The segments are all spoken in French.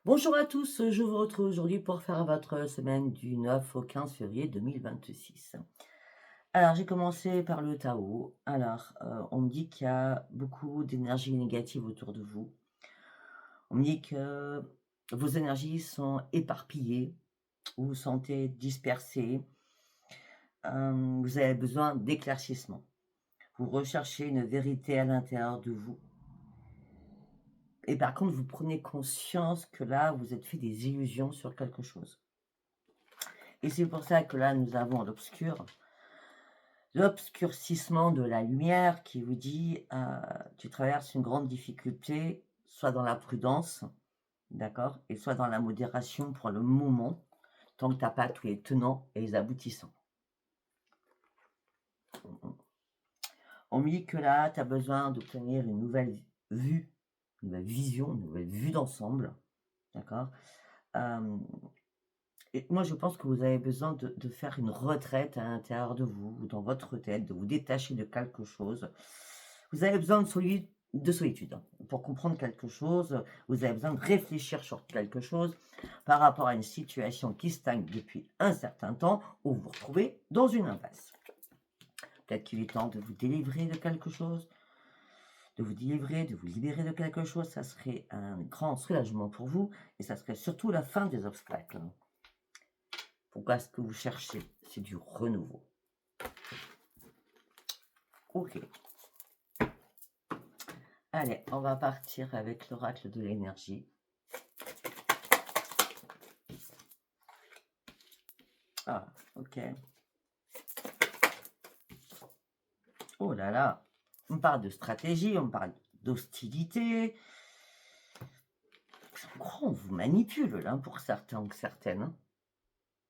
Bonjour à tous, je vous retrouve aujourd'hui pour faire votre semaine du 9 au 15 février 2026. Alors, j'ai commencé par le Tao. Alors, on me dit qu'il y a beaucoup d'énergie négative autour de vous. On me dit que vos énergies sont éparpillées, vous vous sentez dispersé, vous avez besoin d'éclaircissement. Vous recherchez une vérité à l'intérieur de vous. Et par contre, vous prenez conscience que là, vous êtes fait des illusions sur quelque chose. Et c'est pour ça que là, nous avons l'obscurcissement de la lumière qui vous dit tu traverses une grande difficulté, soit dans la prudence, d'accord, et soit dans la modération pour le moment, tant que tu n'as pas tous les tenants et les aboutissants. On me dit que là, tu as besoin d'obtenir une nouvelle vue, une nouvelle vision, une nouvelle vue d'ensemble, d'accord. Et moi, je pense que vous avez besoin de faire une retraite à l'intérieur de vous, dans votre tête, de vous détacher de quelque chose. Vous avez besoin de solitude hein, pour comprendre quelque chose. Vous avez besoin de réfléchir sur quelque chose par rapport à une situation qui stagne depuis un certain temps où vous vous retrouvez dans une impasse. Peut-être qu'il est temps de vous délivrer de quelque chose, de vous délivrer, de vous libérer de quelque chose. Ça serait un grand soulagement pour vous et ça serait surtout la fin des obstacles. Pourquoi ce que vous cherchez? C'est du renouveau. Ok. Allez, on va partir avec l'oracle de l'énergie. Ah, ok. Oh là là. On parle de stratégie, on parle d'hostilité. Je crois qu'on vous manipule là pour certains ou certaines. Hein,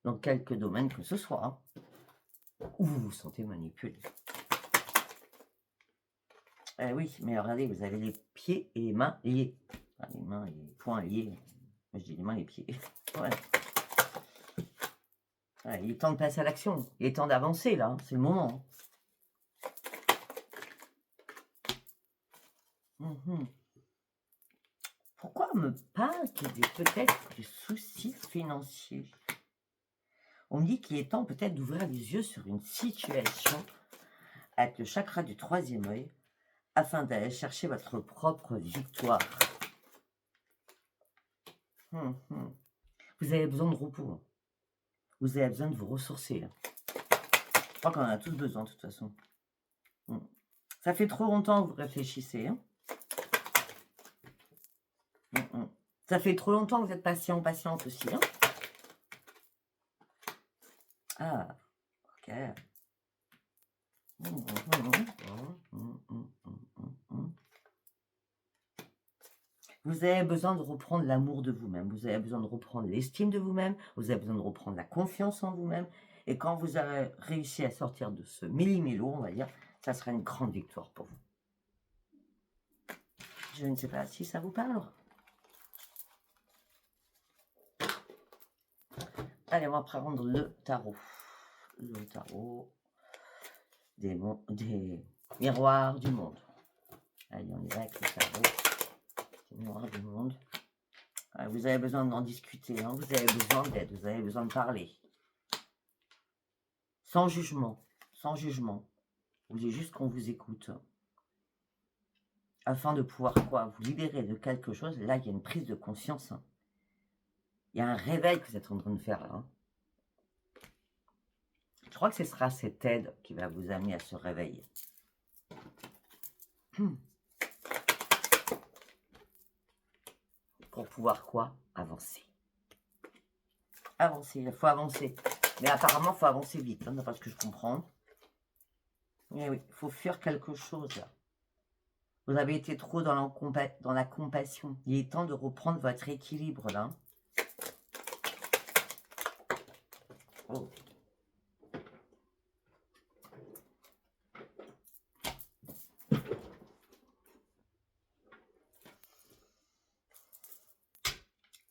dans quelques domaines que ce soit. Hein, où vous vous sentez manipulé. Eh oui, mais regardez, vous avez les pieds et les mains liés. Enfin, les mains et les poings liés. Moi, je dis les mains et les pieds. Ouais. Ouais, il est temps de passer à l'action. Il est temps d'avancer, là. C'est le moment. Pourquoi on me parle qu'il y a peut-être des soucis financiers? On me dit qu'il est temps peut-être d'ouvrir les yeux sur une situation avec le chakra du troisième œil afin d'aller chercher votre propre victoire. Vous avez besoin de repos. Hein. Vous avez besoin de vous ressourcer. Hein. Je crois qu'on en a tous besoin de toute façon. Ça fait trop longtemps que vous réfléchissez. Hein. Ça fait trop longtemps que vous êtes patient, patiente aussi. Hein. Ah, ok. Vous avez besoin de reprendre l'amour de vous-même. Vous avez besoin de reprendre l'estime de vous-même. Vous avez besoin de reprendre la confiance en vous-même. Et quand vous avez réussi à sortir de ce méli-mélo, on va dire, ça sera une grande victoire pour vous. Je ne sais pas si ça vous parle. Allez, on va prendre le tarot. Le tarot des miroirs du monde. Allez, on y va avec le tarot des miroirs du monde. Vous avez besoin d'en discuter, hein. Vous avez besoin d'aide, vous avez besoin de parler. Sans jugement, sans jugement. Vous voulez juste qu'on vous écoute. Afin de pouvoir vous libérer de quelque chose. Là, il y a une prise de conscience. Hein. Il y a un réveil que vous êtes en train de faire là. Hein. Je crois que ce sera cette aide qui va vous amener à se réveiller. Pour pouvoir avancer. Avancer, il faut avancer. Mais apparemment, il faut avancer vite, hein, d'après ce que je comprends. Mais oui, il faut fuir quelque chose. Là. Vous avez été trop dans la compassion. Il est temps de reprendre votre équilibre, là. Oh.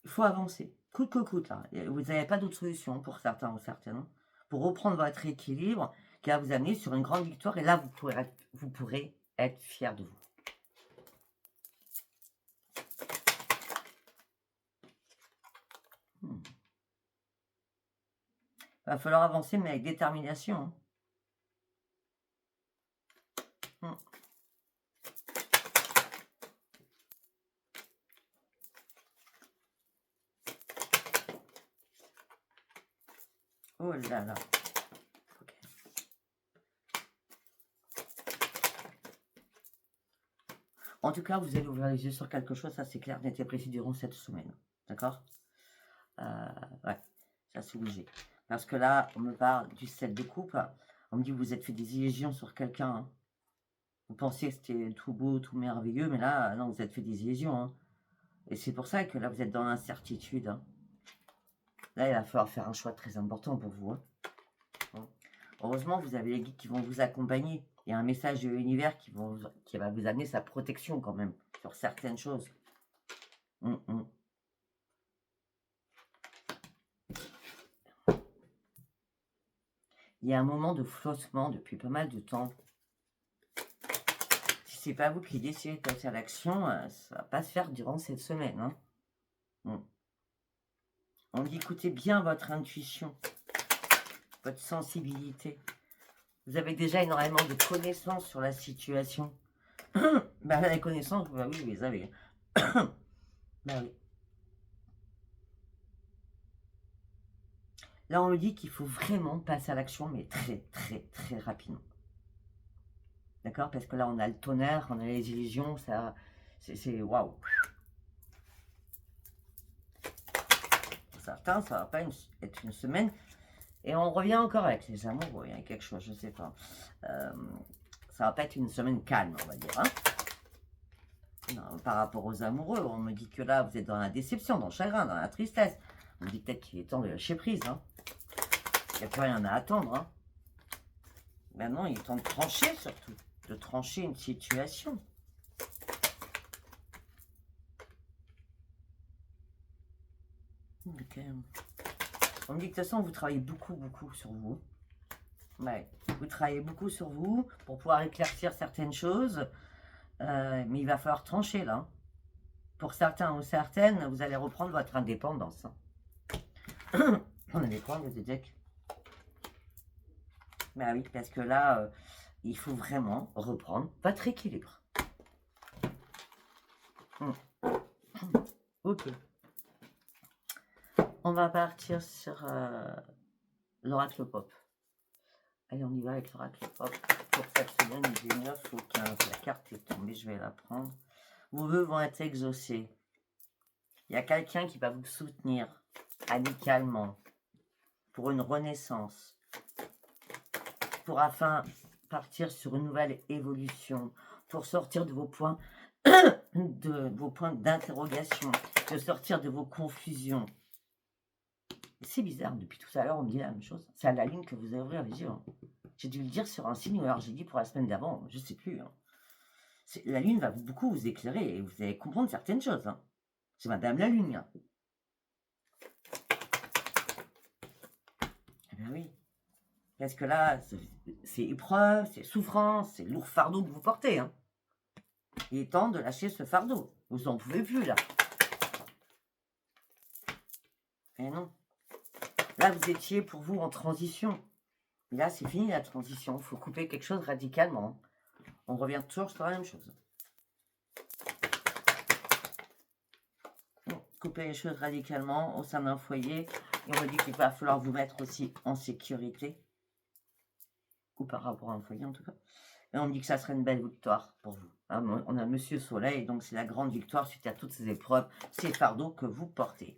Il faut avancer. Coûte que coûte, là. Vous n'avez pas d'autre solution pour certains ou certaines. Pour reprendre votre équilibre, qui va vous amener sur une grande victoire. Et là, vous pourrez être fier de vous. Va falloir avancer, mais avec détermination. Hein. Oh là là. Ok. En tout cas, vous allez ouvrir les yeux sur quelque chose, ça c'est clair, net et précis durant cette semaine. D'accord? Ouais, ça c'est obligé. Parce que là, on me parle du 7 de coupe. On me dit que vous êtes fait des illusions sur quelqu'un. Hein. Vous pensiez que c'était tout beau, tout merveilleux, mais là, non, vous êtes fait des illusions. Hein. Et c'est pour ça que là, vous êtes dans l'incertitude. Hein. Là, il va falloir faire un choix très important pour vous. Hein. Heureusement, vous avez les guides qui vont vous accompagner. Il y a un message de l'univers qui va vous amener sa protection quand même sur certaines choses. Il y a un moment de flottement depuis pas mal de temps. Si c'est pas vous qui décidez de passer à l'action, ça va pas se faire durant cette semaine. Hein. On dit écoutez bien votre intuition, votre sensibilité. Vous avez déjà énormément de connaissances sur la situation. Bah, les connaissances, bah oui, vous les avez. Bah oui. Là, on me dit qu'il faut vraiment passer à l'action, mais très, très, très rapidement. D'accord? Parce que là, on a le tonnerre, on a les illusions, ça, c'est waouh. Pour certains, ça va pas être une semaine. Et on revient encore avec les amours, il y a quelque chose, je sais pas. Ça va pas être une semaine calme, on va dire. Hein? Non, par rapport aux amoureux, on me dit que là, vous êtes dans la déception, dans le chagrin, dans la tristesse. On me dit peut-être qu'il est temps de lâcher prise. Hein. Il n'y a plus rien à attendre. Hein. Maintenant, il est temps de trancher surtout. De trancher une situation. Okay. On me dit que de toute façon, vous travaillez beaucoup, beaucoup sur vous. Ouais. Vous travaillez beaucoup sur vous pour pouvoir éclaircir certaines choses. Mais il va falloir trancher là. Pour certains ou certaines, vous allez reprendre votre indépendance. On avait quoi, le deck? Bah oui, parce que là, il faut vraiment reprendre votre équilibre. Ok. On va partir sur l'oracle pop. Allez, on y va avec l'oracle pop. Pour cette semaine, du 9 au 15. La carte est tombée, je vais la prendre. Vos vœux vont être exaucés. Il y a quelqu'un qui va vous soutenir amicalement pour une renaissance. Pour afin partir sur une nouvelle évolution. Pour sortir de vos points d'interrogation. De sortir de vos confusions. C'est bizarre, depuis tout à l'heure, on me dit la même chose. C'est à la lune que vous allez ouvrir les yeux. Hein. J'ai dû le dire sur un signe, ou alors j'ai dit pour la semaine d'avant, je ne sais plus. Hein. La lune va beaucoup vous éclairer et vous allez comprendre certaines choses. Hein. C'est Madame la Lune. Hein. Eh bien oui. Parce que là, c'est épreuve, c'est souffrance, c'est lourd fardeau que vous portez. Hein. Il est temps de lâcher ce fardeau. Vous n'en pouvez plus, là. Eh non. Là, vous étiez pour vous en transition. Là, c'est fini la transition. Il faut couper quelque chose radicalement. On revient toujours sur la même chose. Couper les choses radicalement au sein d'un foyer. Et on me dit qu'il va falloir vous mettre aussi en sécurité. Ou par rapport à un foyer, en tout cas. Et on me dit que ça serait une belle victoire pour vous. Hein, on a Monsieur Soleil, donc c'est la grande victoire suite à toutes ces épreuves, ces fardeaux que vous portez.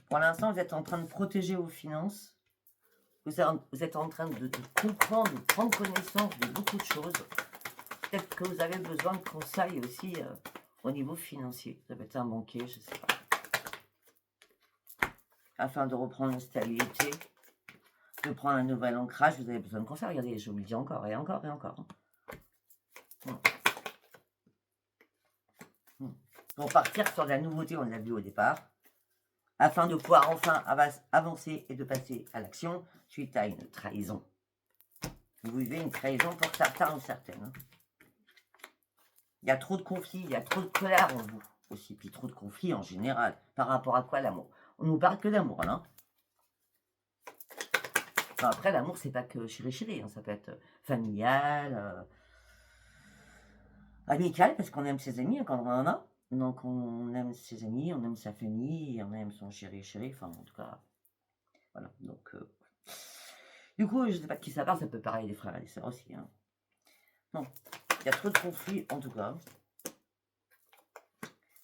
Pour l'instant, vous êtes en train de protéger vos finances. Vous êtes en train de comprendre, de prendre connaissance de beaucoup de choses. Peut-être que vous avez besoin de conseils aussi au niveau financier. Ça peut être un banquier, je ne sais pas. Afin de reprendre une stabilité, de prendre un nouvel ancrage, vous avez besoin de conseils. Regardez, je vous le dis encore et encore et encore. Pour partir sur la nouveauté, on l'a vu au départ. Afin de pouvoir enfin avancer et de passer à l'action suite à une trahison. Vous vivez une trahison pour certains ou certaines. Il y a trop de conflits, il y a trop de colère en vous. aussi, puis trop de conflits en général. Par rapport à quoi l'amour? On nous parle que d'amour, là. Enfin, après, l'amour, c'est pas que chéri, hein, ça peut être familial, amical, parce qu'on aime ses amis quand on en a. Donc, on aime ses amis, on aime sa famille, on aime son chéri, enfin, en tout cas, voilà. Donc, du coup, je sais pas de qui ça parle, ça peut parler des frères et des sœurs aussi, hein. Non, il y a trop de conflits, en tout cas.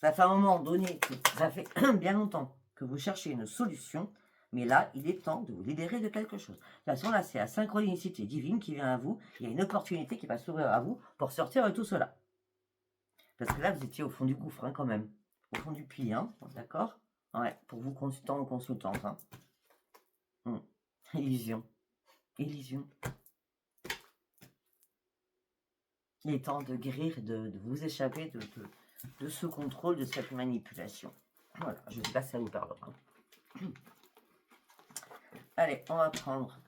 Ça fait un moment donné, ça fait bien longtemps que vous cherchez une solution, mais là, il est temps de vous libérer de quelque chose. De toute façon, là, c'est la synchronicité divine qui vient à vous. Il y a une opportunité qui va s'ouvrir à vous pour sortir de tout cela. Parce que là, vous étiez au fond du gouffre, hein, quand même. Au fond du puits, hein, d'accord? Ouais, pour vous, consultants ou consultantes. Hein. Illusion. Illusion. Il est temps de guérir, de vous échapper de ce contrôle, de cette manipulation. Voilà, je ne sais pas si ça vous parlera. Allez, on va prendre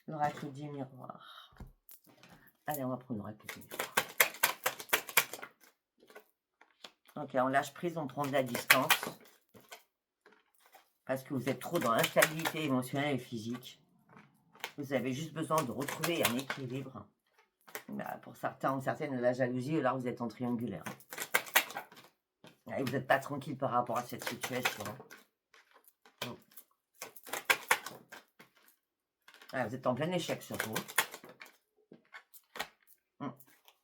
l'oracle du miroir. Allez, on va prendre l'oracle du miroir. Ok, on lâche prise, on prend de la distance. Parce que vous êtes trop dans l'instabilité émotionnelle et physique. Vous avez juste besoin de retrouver un équilibre. Bah, pour certains ou certaines, la jalousie, là, vous êtes en triangulaire. Et vous n'êtes pas tranquille par rapport à cette situation. Vous êtes en plein échec sur vous.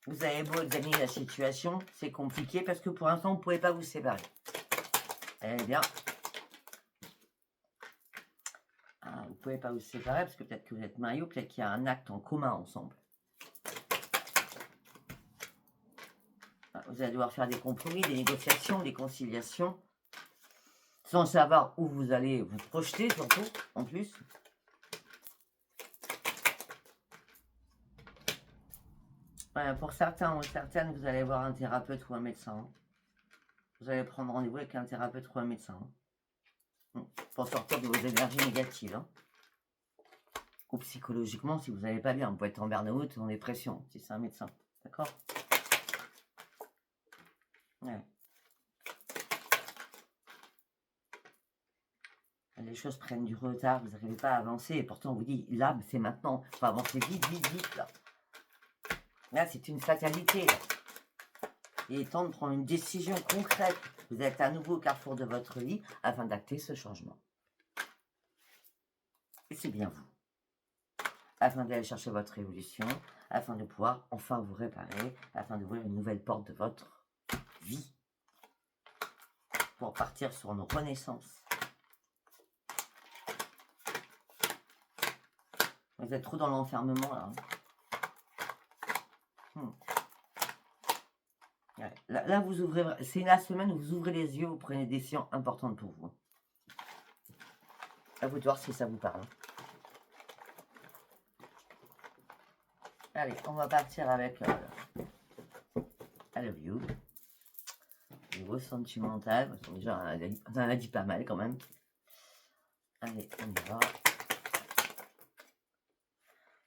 Vous avez beau examiner la situation, c'est compliqué parce que pour l'instant, vous ne pouvez pas vous séparer. Eh bien, vous ne pouvez pas vous séparer parce que peut-être que vous êtes mariés ou peut-être qu'il y a un acte en commun ensemble. Vous allez devoir faire des compromis, des négociations, des conciliations, sans savoir où vous allez vous projeter, surtout, en plus. Pour certains ou certaines, vous allez voir un thérapeute ou un médecin. Vous allez prendre rendez-vous avec un thérapeute ou un médecin. Pour sortir de vos énergies négatives. Ou psychologiquement, si vous n'allez pas bien. Vous pouvez être en burn-out ou en dépression, si c'est un médecin. D'accord? Ouais. Les choses prennent du retard, vous n'arrivez pas à avancer. Et pourtant, on vous dit, là, c'est maintenant. Il faut avancer vite, vite, vite. Là, c'est une fatalité. Là. Il est temps de prendre une décision concrète. Vous êtes à nouveau au carrefour de votre vie afin d'acter ce changement. Et c'est bien vous. Afin d'aller chercher votre évolution, afin de pouvoir enfin vous réparer, afin d'ouvrir une nouvelle porte de votre vie. Pour partir sur une renaissance. Vous êtes trop dans l'enfermement là. Là, vous ouvrez, c'est la semaine où vous ouvrez les yeux, vous prenez des décisions importantes pour vous. À vous de voir si ça vous parle. Allez, on va partir avec I love you. Niveau sentimental, déjà, on en a dit pas mal quand même. Allez, on y va.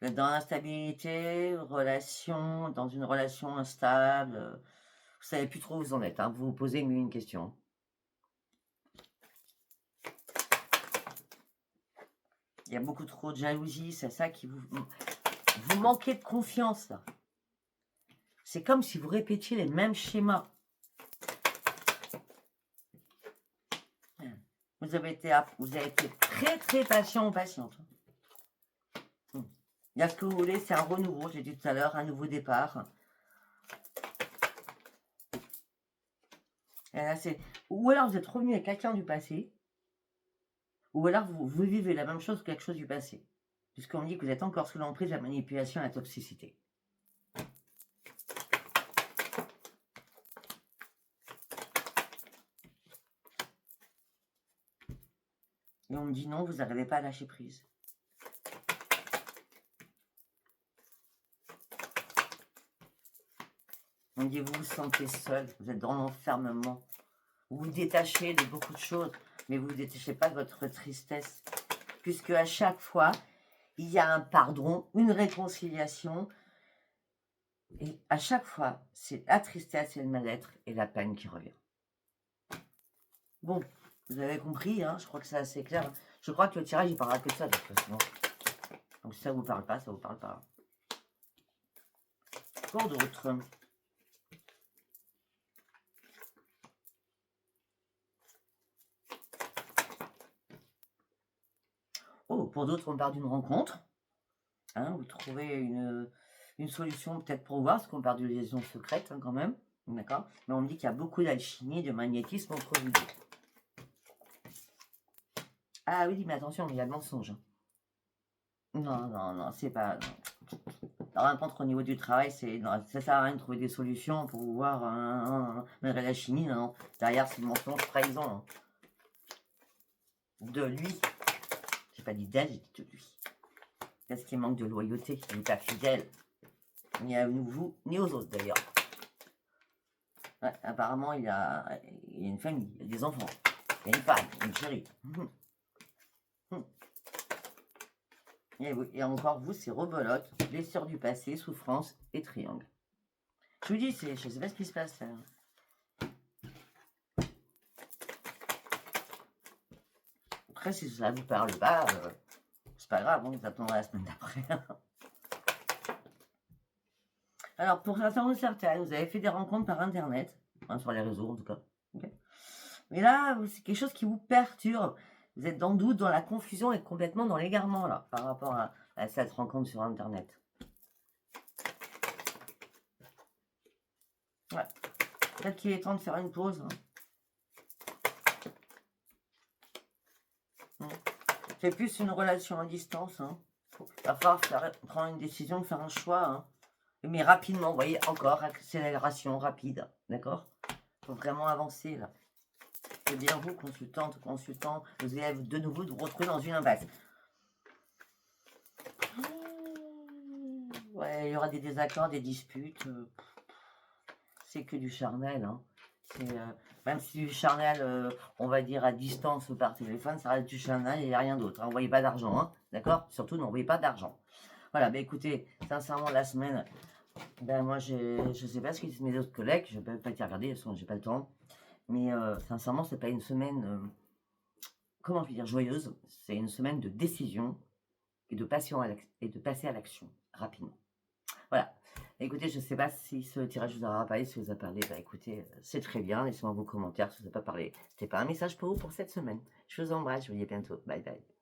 Vous êtes dans l'instabilité, dans une relation instable. Vous savez plus trop où vous en êtes. Hein. Vous vous posez une question. Il y a beaucoup trop de jalousie. C'est ça qui vous manquez de confiance. Là. C'est comme si vous répétiez les mêmes schémas. Vous avez été très très patient ou patiente. Il y a ce que vous voulez, c'est un renouveau, j'ai dit tout à l'heure, un nouveau départ. Et là, ou alors vous êtes revenu avec quelqu'un du passé, ou alors vous vivez la même chose que quelque chose du passé. Puisqu'on me dit que vous êtes encore sous l'emprise de la manipulation et la toxicité. Et on me dit non, vous n'arrivez pas à lâcher prise. On me dit vous vous sentez seul, vous êtes dans l'enfermement. Vous vous détachez de beaucoup de choses, mais vous ne vous détachez pas de votre tristesse. Puisque à chaque fois, il y a un pardon, une réconciliation. Et à chaque fois, c'est la tristesse et le mal-être et la peine qui revient. Bon, vous avez compris, hein, je crois que c'est assez clair. Je crois que le tirage, il parlera que de ça, de toute façon. Donc si ça vous parle pas, ça vous parle pas. Pour d'autres. Oh, pour d'autres, on part d'une rencontre. Hein, vous trouvez une solution peut-être pour voir, parce qu'on parle de liaison secrète quand même. D'accord. Mais on me dit qu'il y a beaucoup d'alchimie, de magnétisme entre vous deux. Ah oui, mais attention, il y a le mensonge. Non, non, non, c'est pas... Non. Par contre, au niveau du travail, ça sert à rien de trouver des solutions pour voir malgré la chimie, non. Derrière, c'est le mensonge, trahison. Hein. De lui. J'ai pas dit d'elle, j'ai dit de lui. Qu'est-ce qui manque de loyauté? Il n'est pas fidèle. Ni à vous, ni aux autres d'ailleurs. Ouais, apparemment, il a une famille, il a des enfants, il a une femme, une chérie. Et encore vous, c'est rebelote, blessure du passé, souffrance et triangle. Je vous dis, je ne sais pas ce qui se passe là. Après, si ça vous parle pas, c'est pas grave, vous attendrez la semaine d'après. Alors, pour certains ou certaines, vous avez fait des rencontres par Internet, hein, sur les réseaux en tout cas. Okay. Mais là, c'est quelque chose qui vous perturbe. Vous êtes dans le doute, dans la confusion et complètement dans l'égarement là, par rapport à cette rencontre sur Internet. Ouais. Peut-être qu'il est temps de faire une pause. Hein. C'est plus une relation à distance. Hein. Il va falloir prendre une décision, faire un choix. Hein. Mais rapidement, vous voyez, encore, accélération rapide. D'accord? Il faut vraiment avancer là. C'est bien vous, consultante, consultant, vous allez de nouveau vous retrouver dans une impasse. Ouais, il y aura des désaccords, des disputes. C'est que du charnel. Hein. Même si du charnel, on va dire à distance par téléphone, ça reste du charnel et il n'y a rien d'autre. Hein. N'envoyez pas d'argent, hein, d'accord? Surtout, n'envoyez pas d'argent. Voilà, bah écoutez, sincèrement, la semaine, ben moi, je ne sais pas ce qu'ils disent mes autres collègues, je ne vais pas été regarder, de toute façon, j'ai pas le temps. Mais sincèrement, c'est pas une semaine, comment je vais dire, joyeuse. C'est une semaine de décision et de passer à l'action rapidement. Voilà. Écoutez, je ne sais pas si ce tirage vous aura parlé, si vous a parlé. Bah écoutez, c'est très bien. Laissez-moi vos commentaires si vous n'avez pas parlé. C'était pas un message pour vous pour cette semaine. Je vous embrasse. Je vous dis à bientôt. Bye bye.